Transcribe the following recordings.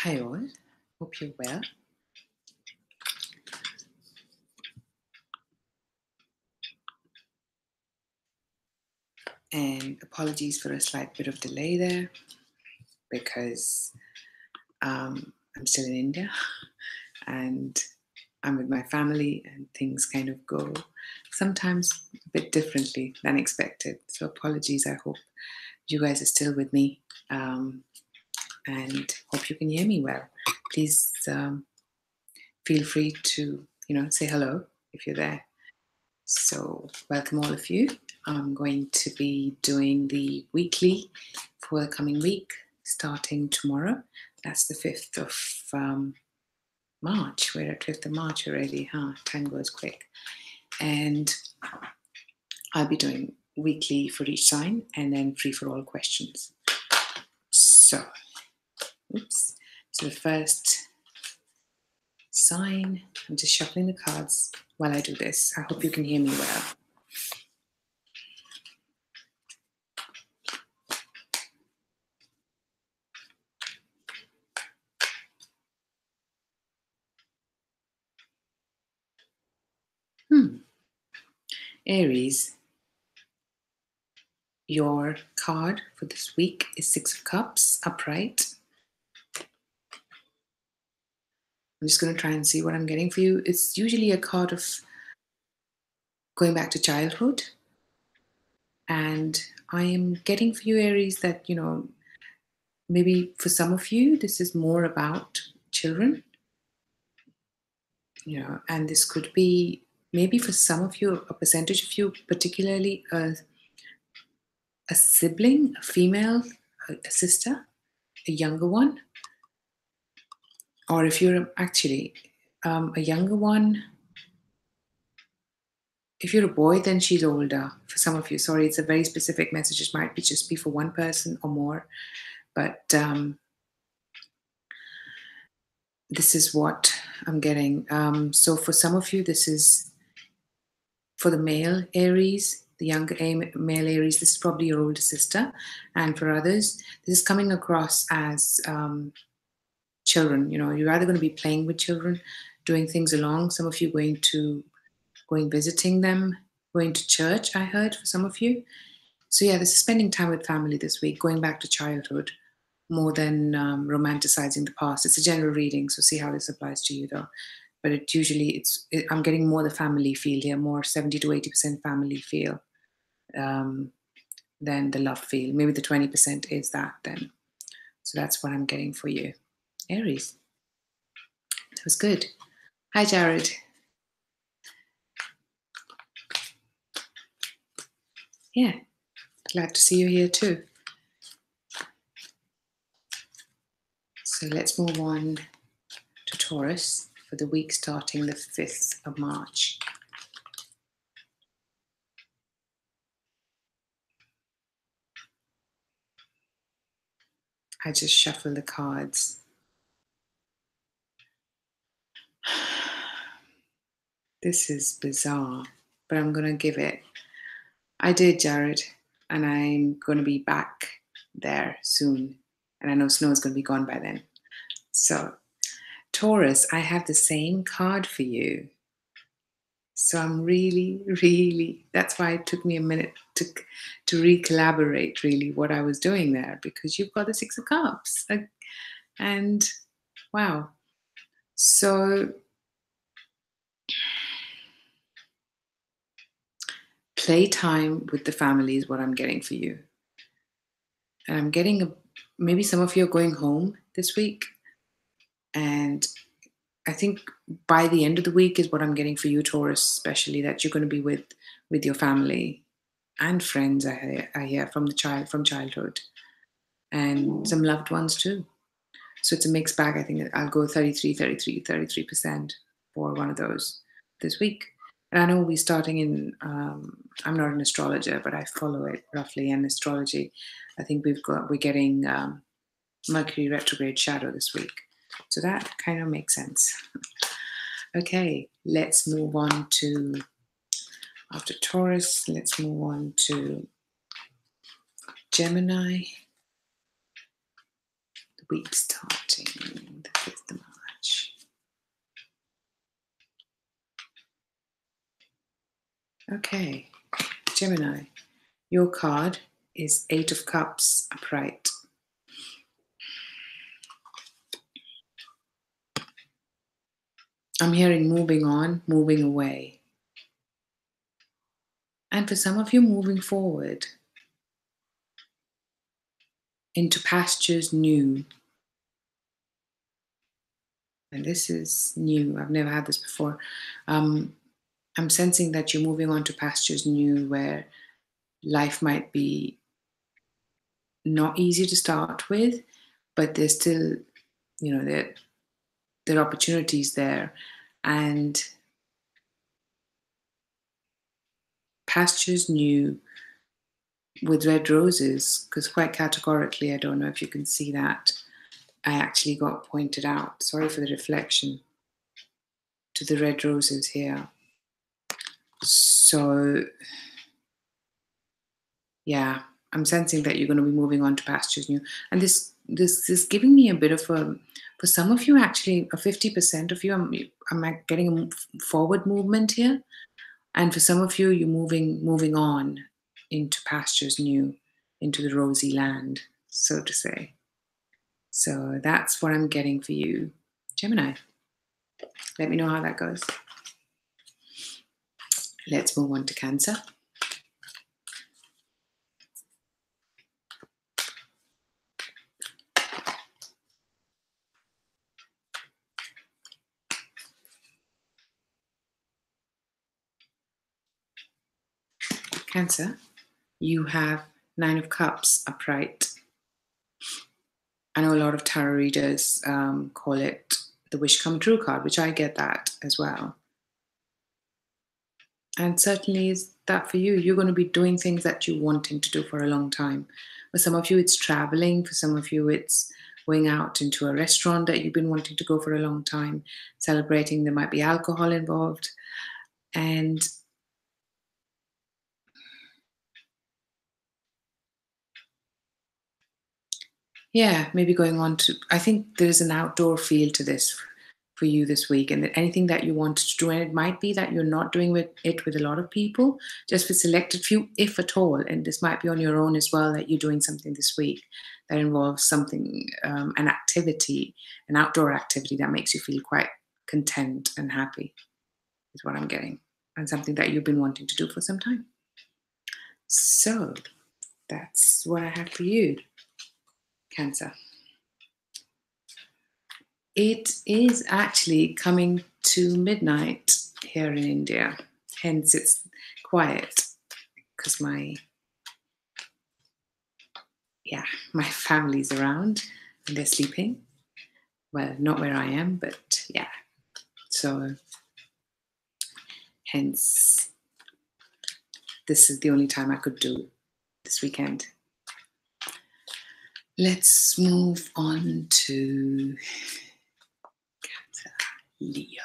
Hi all, hope you're well. And apologies for a slight bit of delay there because I'm still in India and I'm with my family and things kind of go sometimes a bit differently than expected. So apologies, I hope you guys are still with me and hope you can hear me well. Please feel free to, say hello if you're there. So welcome all of you. I'm going to be doing the weekly for the coming week, starting tomorrow. That's the 5th of March. We're at 5th of March already, huh? Time goes quick. And I'll be doing weekly for each sign and then free for all questions. So the first sign, I'm just shuffling the cards while I do this. I hope you can hear me well. Aries, your card for this week is 6 of Cups, upright. I'm just going to try and see what I'm getting for you. It's usually a card of going back to childhood. And I am getting for you, Aries, that, maybe for some of you, this is more about children. And this could be maybe for some of you, a percentage of you, particularly a sibling, a female, a sister, a younger one. Or if you're actually a younger one, if you're a boy, then she's older. For some of you, sorry, it's a very specific message. It might be just be for one person or more. But this is what I'm getting. So for some of you, this is for the male Aries, the younger male Aries. This is probably your older sister. And for others, this is coming across as children. You're either going to be playing with children, doing things along. Some of you going visiting them, going to church, I heard, for some of you. So yeah, this is spending time with family this week, going back to childhood, more than romanticizing the past. It's a general reading, so see how this applies to you though. But I'm getting more the family feel here, more 70 to 80% family feel than the love feel. Maybe the 20% is that then. So that's what I'm getting for you. Aries. That was good. Hi, Jared. Yeah, glad to see you here too. So let's move on to Taurus for the week starting the 5th of March. I just shuffle the cards. This is bizarre, but I'm going to give it. I did, Jared, and I'm going to be back there soon. And I know snow is going to be gone by then. So, Taurus, I have the same card for you. So I'm really, that's why it took me a minute to re-collaborate really what I was doing there, because you've got the 6 of Cups. And wow. So playtime with the family is what I'm getting for you. And I'm getting maybe some of you are going home this week. And I think by the end of the week is what I'm getting for you, Taurus, especially that you're going to be with your family and friends, I hear, from childhood, and some loved ones too. So it's a mixed bag. I think I'll go 33% for one of those this week. And I know we're starting in, I'm not an astrologer, but I follow it roughly. And astrology, I think we're getting Mercury retrograde shadow this week. So that kind of makes sense. Okay, let's move on to, after Taurus, let's move on to Gemini. The week starting Okay, Gemini, your card is Eight of Cups upright. I'm hearing moving on, moving away. And for some of you, moving forward into pastures new. And this is new. I've never had this before. I'm sensing that you're moving on to pastures new where life might be not easy to start with, but there's still, there are opportunities there. And pastures new with red roses, because quite categorically, I don't know if you can see that, I actually got pointed out. Sorry for the reflection to the red roses here. So, yeah, I'm sensing that you're going to be moving on to pastures new. And this is giving me a bit of a, for some of you, actually, a 50% of you, I'm like getting a forward movement here. And for some of you, you're moving on into pastures new, into the rosy land, so to say. So that's what I'm getting for you, Gemini. Let me know how that goes. Let's move on to Cancer. Cancer, you have Nine of Cups upright. I know a lot of tarot readers call it the wish come true card, which I get that as well. And certainly is that for you. You're going to be doing things that you're wanting to do for a long time. For some of you, it's traveling. For some of you, it's going out into a restaurant that you've been wanting to go for a long time, celebrating. There might be alcohol involved. And yeah, maybe going on to, I think there's an outdoor feel to this for you this week, and that anything that you want to do, and it might be that you're not doing it with a lot of people, just with selected few, if at all, and this might be on your own as well, that you're doing something this week that involves something, an activity, an outdoor activity that makes you feel quite content and happy, is what I'm getting, and something that you've been wanting to do for some time. So that's what I have for you, Cancer. It is actually coming to midnight here in India, hence it's quiet because my family's around and they're sleeping. Well, not where I am, but yeah. So hence this is the only time I could do this weekend. Let's move on to Cancer, Leo.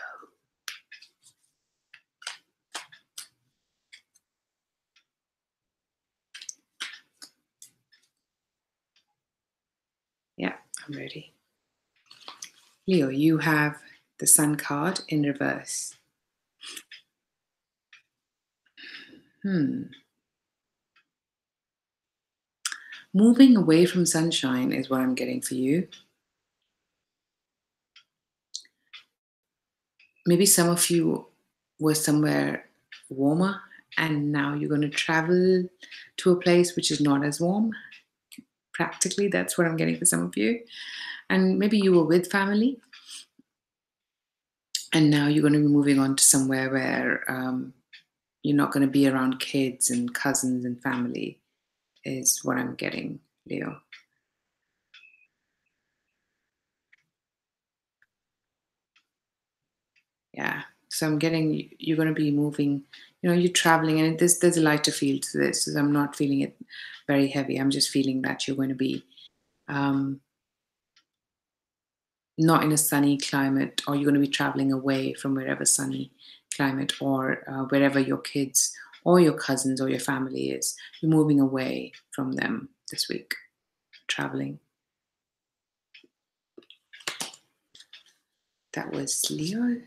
Yeah, I'm ready. Leo, you have the Sun card in reverse. Moving away from sunshine is what I'm getting for you. Maybe some of you were somewhere warmer and now you're going to travel to a place which is not as warm. Practically, that's what I'm getting for some of you. And maybe you were with family and now you're going to be moving on to somewhere where you're not going to be around kids and cousins and family, is what I'm getting, Leo. Yeah. So I'm getting you're going to be moving, you're traveling, and there's a lighter feel to this. So I'm not feeling it very heavy. I'm just feeling that you're going to be um, not in a sunny climate, or you're going to be traveling away from wherever sunny climate, or wherever your kids or your cousins or your family is. You're moving away from them this week, traveling. That was Leo.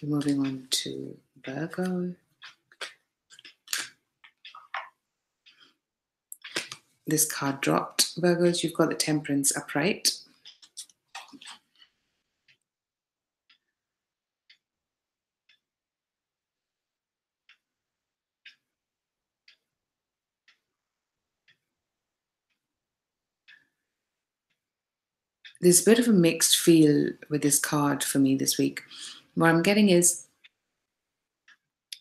Moving on to Virgo. This card dropped, Virgos. You've got the Temperance upright. There's a bit of a mixed feel with this card for me this week. What I'm getting is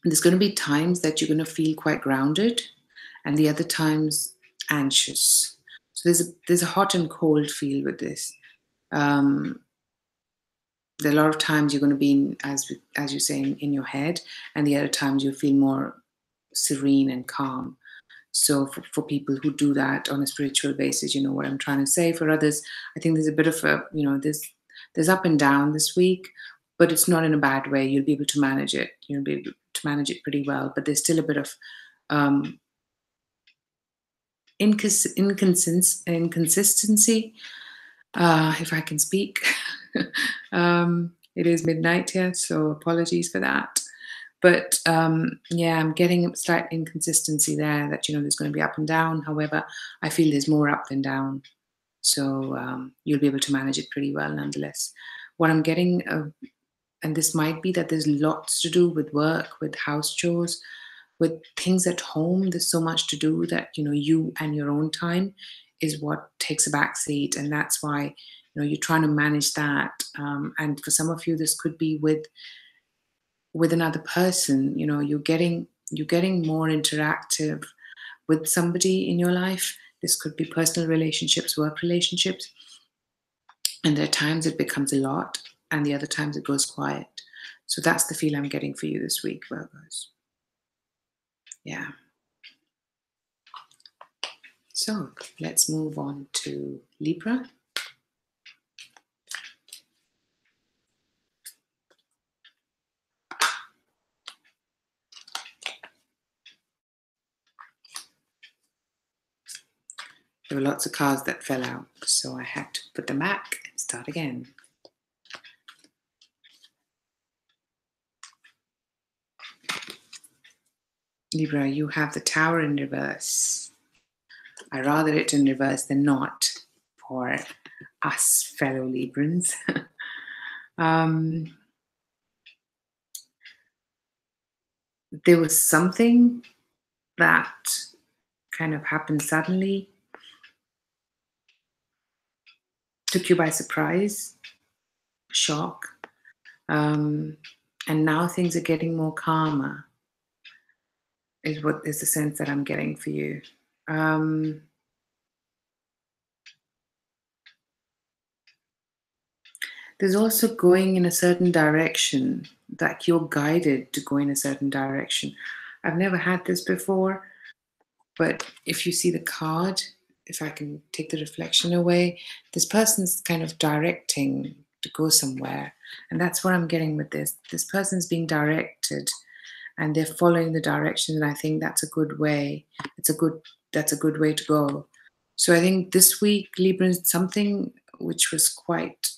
there's going to be times that you're going to feel quite grounded, and the other times anxious. So there's a hot and cold feel with this. There are a lot of times you're going to be in, as you say, in your head, and the other times you feel more serene and calm. So for people who do that on a spiritual basis, you know what I'm trying to say. For others, I think there's a bit of a, there's up and down this week, but it's not in a bad way. You'll be able to manage it. You'll be able to manage it pretty well. But there's still a bit of inconsistency, if I can speak. It is midnight here, so apologies for that. But yeah, I'm getting a slight inconsistency there that, there's going to be up and down. However, I feel there's more up than down. So you'll be able to manage it pretty well nonetheless. What I'm getting, and this might be that there's lots to do with work, with house chores, with things at home. There's so much to do that, you and your own time is what takes a back seat. And that's why, you're trying to manage that. And for some of you, this could be with another person. You're getting more interactive with somebody in your life. This could be personal relationships, work relationships, and there are times it becomes a lot, and the other times it goes quiet. So that's the feel I'm getting for you this week, Virgos. Yeah. So let's move on to Libra. There were lots of cards that fell out, so I had to put them back and start again. Libra, you have the Tower in reverse. I rather it in reverse than not for us fellow Librans. There was something that kind of happened suddenly, took you by surprise, shock, and now things are getting more calmer, is what is the sense that I'm getting for you. There's also going in a certain direction, that you're guided to go in a certain direction. I've never had this before, but if you see the card, if I can take the reflection away, this person's kind of directing to go somewhere. And that's what I'm getting with this. This person's being directed and they're following the direction. And I think that's a good way. That's a good way to go. So I think this week, Libra, is something which was quite,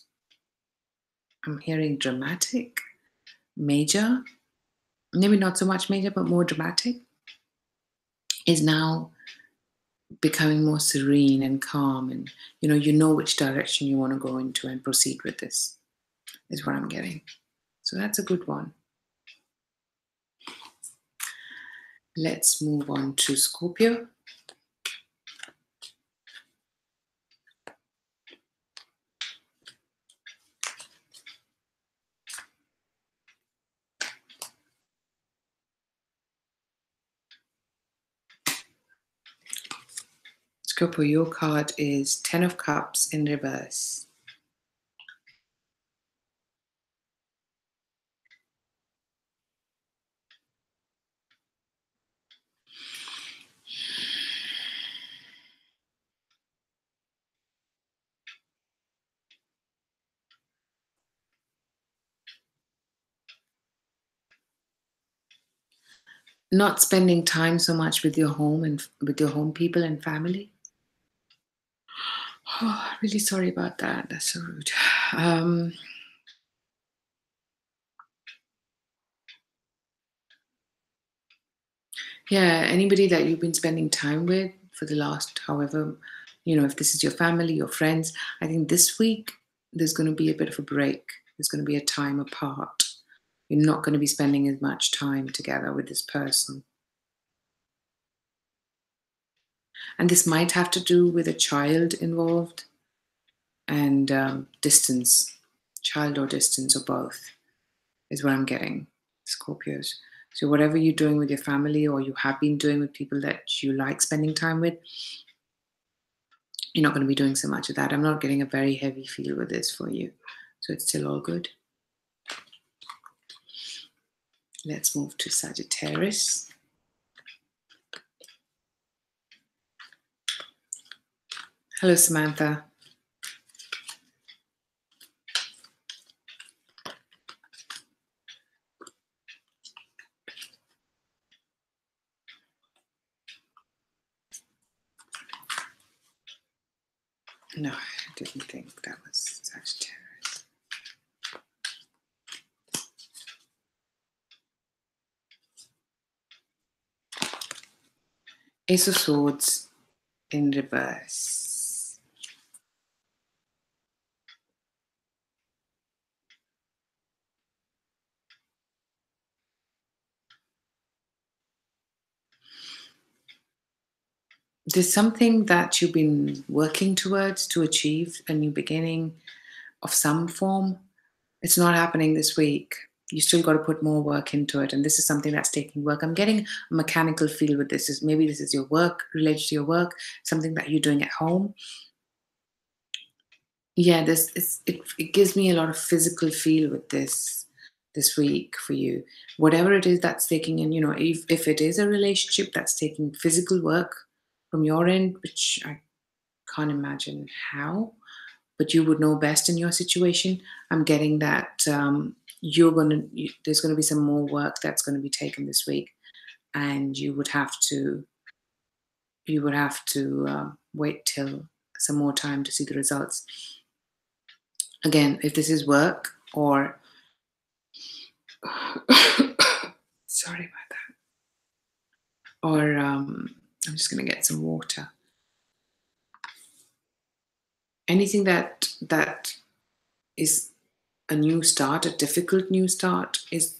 I'm hearing dramatic, major, maybe not so much major, but more dramatic, is now becoming more serene and calm, and you know which direction you want to go into and proceed with this, is what I'm getting. So that's a good one. Let's move on to Scorpio. Scorpio, your card is 10 of Cups in reverse. Not spending time so much with your home and with your home people and family. Oh, really sorry about that. That's so rude. Yeah, anybody that you've been spending time with for the last however, if this is your family, your friends, I think this week there's going to be a bit of a break. There's going to be a time apart. You're not going to be spending as much time together with this person. And this might have to do with a child involved and distance, child or distance or both is what I'm getting, Scorpios. So whatever you're doing with your family or you have been doing with people that you like spending time with, you're not going to be doing so much of that. I'm not getting a very heavy feel with this for you. So it's still all good. Let's move to Sagittarius. Hello, Samantha. No, I didn't think that was Sagittarius. Ace of Swords in reverse. There's something that you've been working towards to achieve a new beginning of some form. It's not happening this week. You still got to put more work into it. And this is something that's taking work. I'm getting a mechanical feel with this. Maybe this is your work, related to your work, something that you're doing at home. Yeah, it gives me a lot of physical feel with this week for you. Whatever it is that's taking in, if it is a relationship that's taking physical work from your end, which I can't imagine how, but you would know best in your situation. I'm getting that there's going to be some more work that's going to be taken this week, and you would have to wait till some more time to see the results. Again, if this is work or sorry about that, or I'm just going to get some water. Anything that is a new start, a difficult new start, is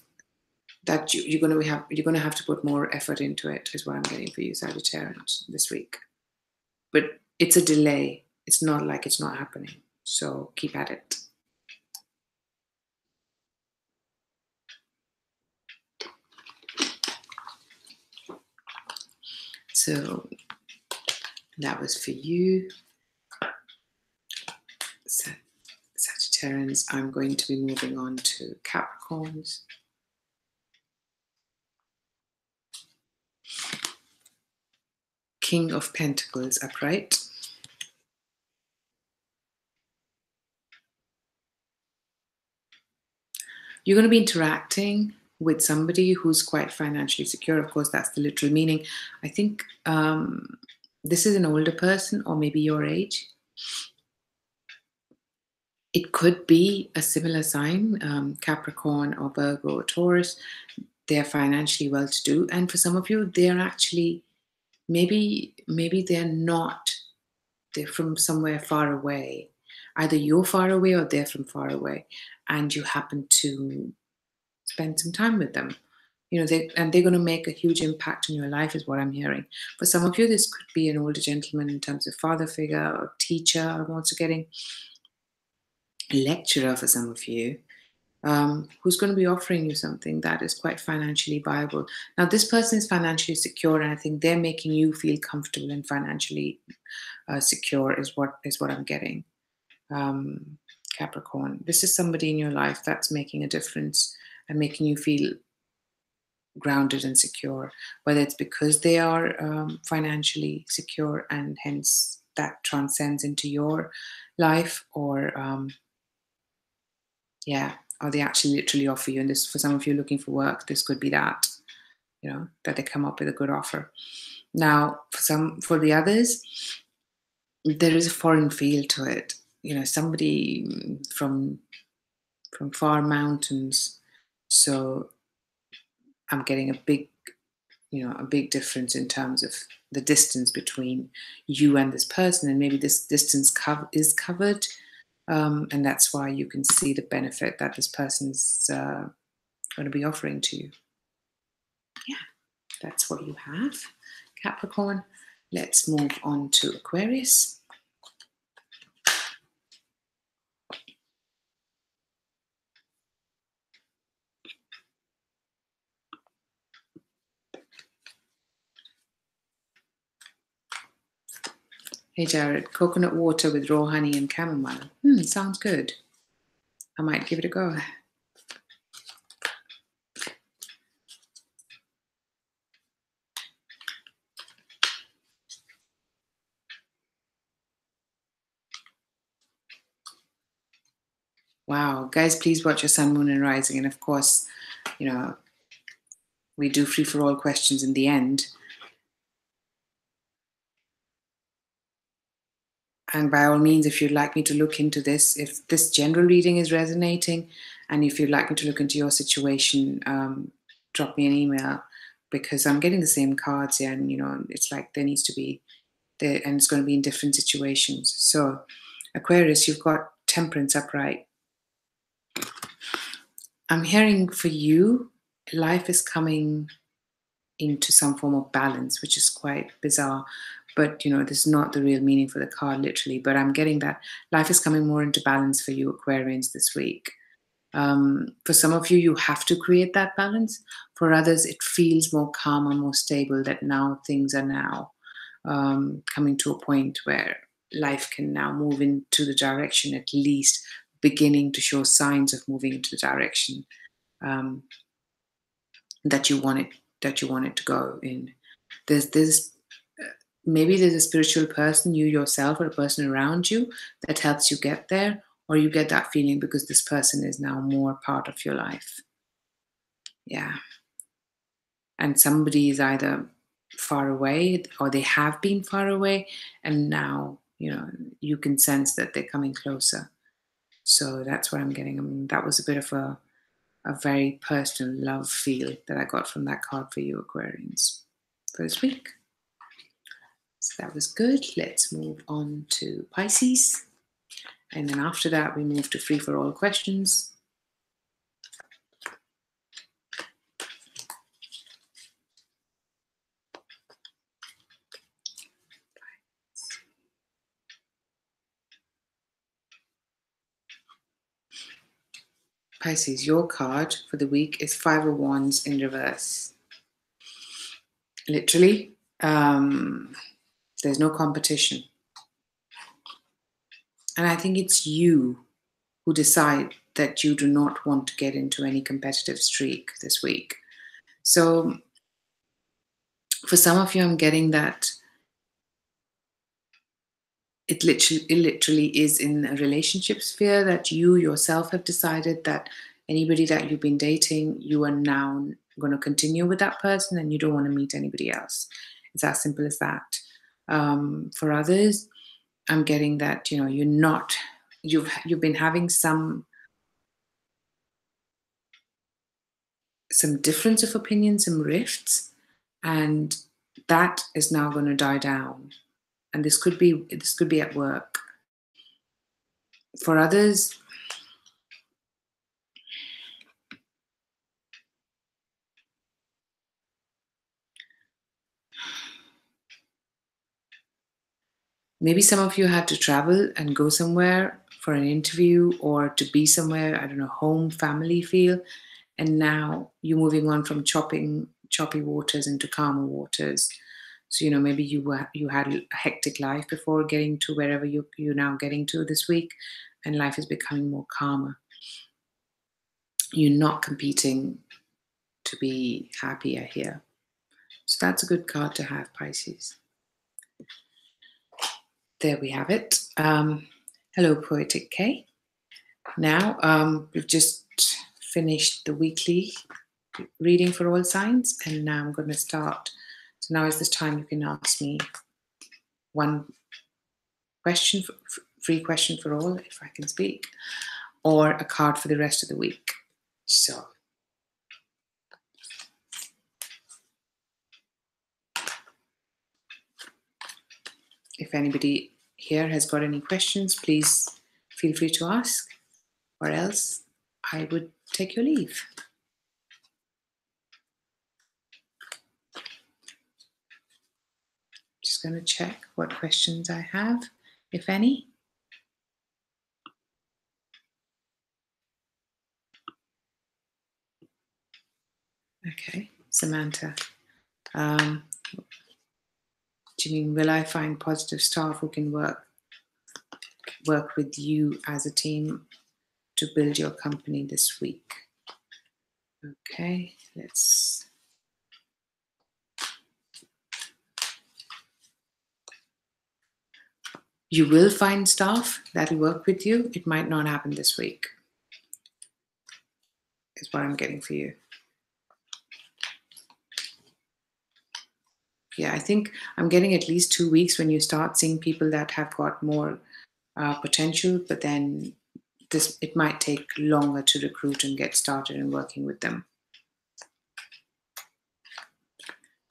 that you're going to have to put more effort into it, is what I'm getting for you, Sagittarius, this week. But it's a delay. It's not like it's not happening. So keep at it. So that was for you, Sagittarians. I'm going to be moving on to Capricorns. King of Pentacles upright. You're going to be interacting with somebody who's quite financially secure. Of course, that's the literal meaning. I think this is an older person or maybe your age. It could be a similar sign, Capricorn or Virgo or Taurus. They're financially well-to-do. And for some of you, they're actually, maybe they're not. They're from somewhere far away. Either you're far away or they're from far away. And you happen to spend some time with them. They're going to make a huge impact on your life, is what I'm hearing. For some of you, this could be an older gentleman in terms of father figure or teacher. I'm also getting a lecturer for some of you, who's going to be offering you something that is quite financially viable. Now, this person is financially secure, and I think they're making you feel comfortable and financially secure, is what I'm getting. Capricorn, this is somebody in your life that's making a difference and making you feel grounded and secure, whether it's because they are financially secure and hence that transcends into your life, or or they actually literally offer you. And this, for some of you looking for work, this could be that, that they come up with a good offer. Now, for the others, there is a foreign feel to it. Somebody from far mountains. So I'm getting a big a big difference in terms of the distance between you and this person, and maybe this distance is covered, and that's why you can see the benefit that this person is going to be offering to you. Yeah, that's what you have, Capricorn. Let's move on to Aquarius. Hey Jared, coconut water with raw honey and chamomile. Sounds good. I might give it a go. Wow, guys, please watch your sun, moon, and rising. And of course, we do free for all questions in the end. And by all means, if you'd like me to look into this, if this general reading is resonating, and if you'd like me to look into your situation, drop me an email, because I'm getting the same cards here, and it's like there needs to be there, and it's going to be in different situations. So, Aquarius, you've got Temperance upright. I'm hearing for you, life is coming into some form of balance, which is quite bizarre. But, this is not the real meaning for the card, literally. But I'm getting that life is coming more into balance for you, Aquarians, this week. For some of you, you have to create that balance. For others, it feels more calm and more stable, that now things are now coming to a point where life can now move into the direction, at least beginning to show signs of moving into the direction that you want it to go in. There's maybe there's a spiritual person, you yourself or a person around you, that helps you get there, or you get that feeling because this person is now more part of your life. Yeah. And somebody is either far away, or they have been far away, and now you can sense that they're coming closer. So that's what I'm getting. I mean, that was a bit of a very personal love feel that I got from that card for you, Aquarians, for this week. So that was good. Let's move on to Pisces. And then after that, we move to free for all questions. Pisces, your card for the week is Five of Wands in reverse. Literally, there's no competition. And I think it's you who decide that you do not want to get into any competitive streak this week. So for some of you, I'm getting that it literally is in a relationship sphere, that you yourself have decided that anybody that you've been dating, you are now going to continue with that person and you don't want to meet anybody else. It's as simple as that. For others, I'm getting that you've been having some difference of opinion, some rifts, and that is now going to die down. And this could be at work. For others, maybe some of you had to travel and go somewhere for an interview or to be somewhere, I don't know, home, family feel. And now you're moving on from choppy waters into calmer waters. So, maybe you had a hectic life before getting to wherever you're now getting to this week, and life is becoming more calmer. You're not competing to be happier here. So that's a good card to have, Pisces. There we have it. Hello, Poetic K. Now, we've just finished the weekly reading for all signs, and now I'm going to start. So now is this time you can ask me one question, free question for all, if I can speak, or a card for the rest of the week. So If anybody here has got any questions, please feel free to ask, or else I would take your leave. Just going to check what questions I have, if any. Okay, Samantha. Janine, will I find positive staff who can work with you as a team to build your company this week? Okay, let's. You will find staff that will work with you. It might not happen this week, is what I'm getting for you. Yeah, I think I'm getting at least 2 weeks when you start seeing people that have got more potential, but then it might take longer to recruit and get started and working with them.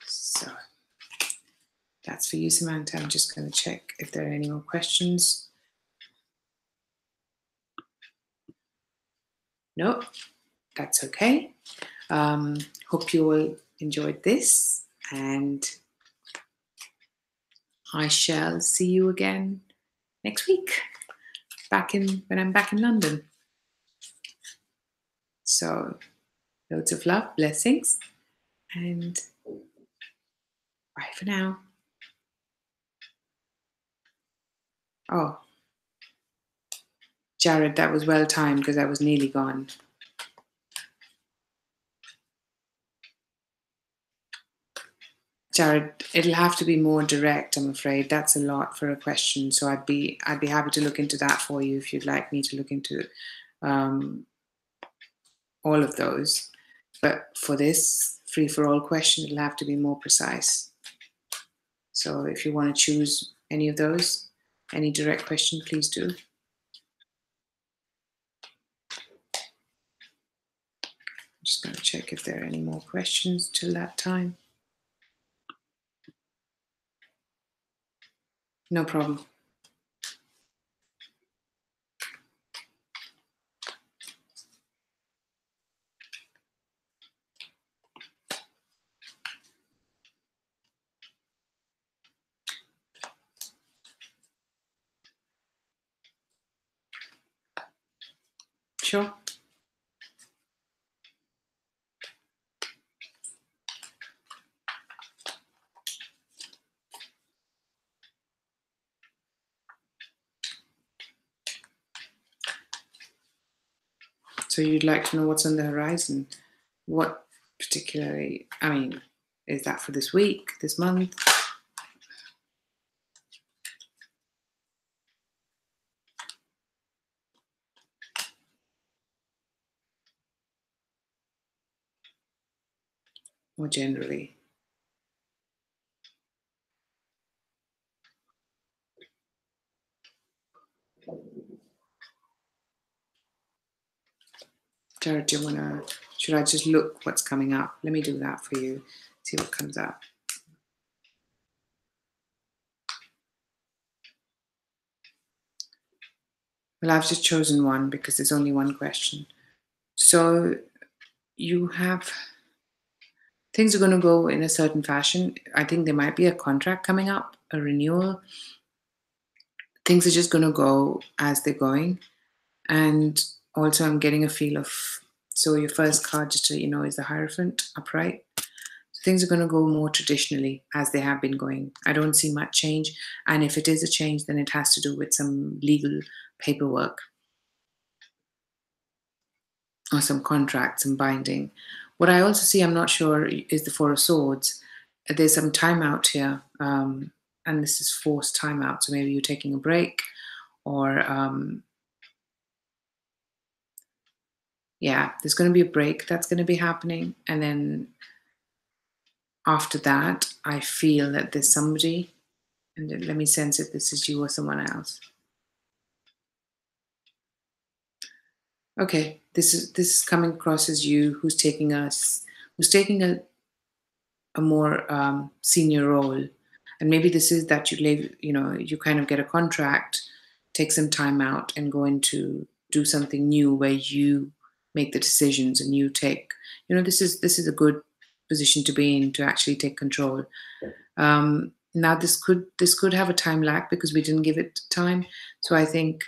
So that's for you, Samantha. I'm just going to check if there are any more questions. No, that's okay. Hope you all enjoyed this, and I shall see you again next week, when I'm back in London. So loads of love, blessings, and bye for now. Oh, Jared, that was well timed because I was nearly gone. Jared, it'll have to be more direct, I'm afraid. That's a lot for a question. So I'd be happy to look into that for you if you'd like me to look into all of those. But for this free-for-all question, it'll have to be more precise. So if you want to choose any of those, any direct question, please do. I'm just going to check if there are any more questions till that time. No problem. Sure. So you'd like to know what's on the horizon? What particularly, I mean, is that for this week, this month? Or generally? Jared, do you want to, should I just look what's coming up? Let me do that for you, see what comes up. Well, I've just chosen one because there's only one question. So you have, things are going to go in a certain fashion. I think there might be a contract coming up, a renewal. Things are just going to go as they're going. And also I'm getting a feel of, so your first card, just to let you know, is the Hierophant upright. So things are going to go more traditionally as they have been going. I don't see much change. And if it is a change, then it has to do with some legal paperwork or some contracts and binding. What I also see, I'm not sure, is the Four of Swords. There's some time out here, and this is forced time out. So maybe you're taking a break, or yeah, there's going to be a break that's going to be happening. And then after that, I feel that there's somebody, and let me sense if this is you or someone else. Okay, this is coming across as you, who's taking a more senior role, And maybe this is that you live, you kind of get a contract, take some time out, and go into do something new where you make the decisions and you take. This is a good position to be in to actually take control. Now this could have a time lag because we didn't give it time. So I think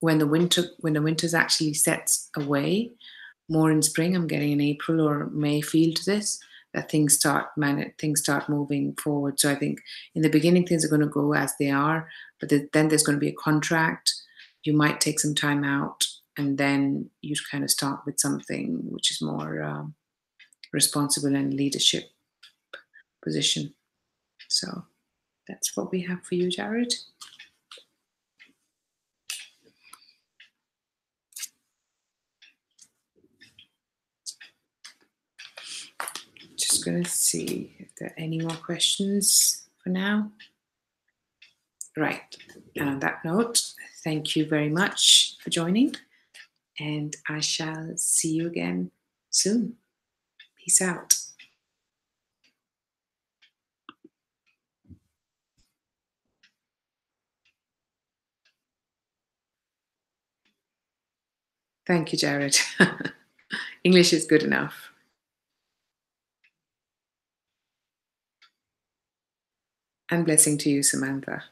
when the winters actually sets away, more in spring, I'm getting in April or May feel to this, that things start moving forward. So I think in the beginning things are going to go as they are, but then there's going to be a contract. You might take some time out, and then you kind of start with something which is more responsible and leadership position. So that's what we have for you, Jared. Just going to see if there are any more questions for now. Right. And on that note, thank you very much for joining, and I shall see you again soon. Peace out. Thank you, Jared. English is good enough. And blessing to you, Samantha.